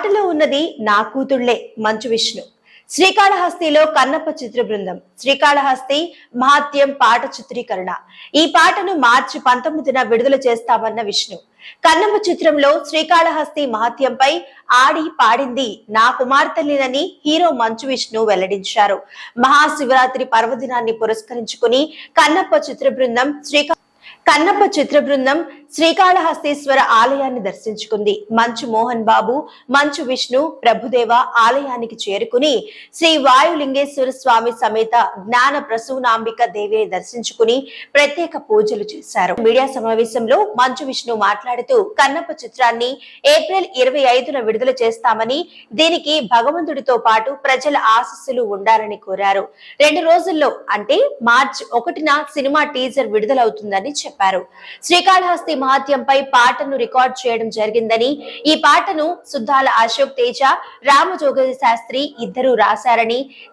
పాటలో ఉన్నది నా కూతుళ్లే మంచు విష్ణు. శ్రీకాళహస్తిలో కన్నప్ప చిత్ర బృందం శ్రీకాళహస్తి మహాత్యం పాట చిత్రీకరణ. ఈ పాటను మార్చి 19న విడుదల చేస్తామన్న విష్ణు. కన్నప్ప చిత్రంలో శ్రీకాళహస్తి మహాత్యంపై ఆడి పాడింది నా కుమార్తెలేనని హీరో మంచు విష్ణు వెల్లడించారు. మహాశివరాత్రి పర్వదినాన్ని పురస్కరించుకుని కన్నప్ప చిత్ర బృందం శ్రీకాళహస్తీశ్వర ఆలయాన్ని దర్శించుకుంది. మంచు మోహన్ బాబు, మంచు విష్ణు, ప్రభుదేవ ఆలయానికి చేరుకుని శ్రీ వాయులింగేశ్వర స్వామి సమేత జ్ఞాన ప్రసూనాంబిక దేవిని దర్శించుకుని ప్రత్యేక పూజలు చేశారు. మీడియా సమావేశంలో మంచు విష్ణు మాట్లాడుతూ కన్నప్ప చిత్రాన్ని ఏప్రిల్ 25న విడుదల చేస్తామని, దీనికి భగవంతుడితో పాటు ప్రజల ఆశీస్సులు ఉండాలని కోరారు. 2 రోజుల్లో అంటే మార్చి 1న సినిమా టీజర్ విడుదలవుతుందని చెప్పారు. శ్రీకాళహస్తి మహాత్యంపై పాటను రికార్డ్ చేయడం జరిగిందని, ఈ పాటను సుద్దాల అశోక్ తేజ, రామజోగ శాస్త్రి ఇద్దరు రాశారని,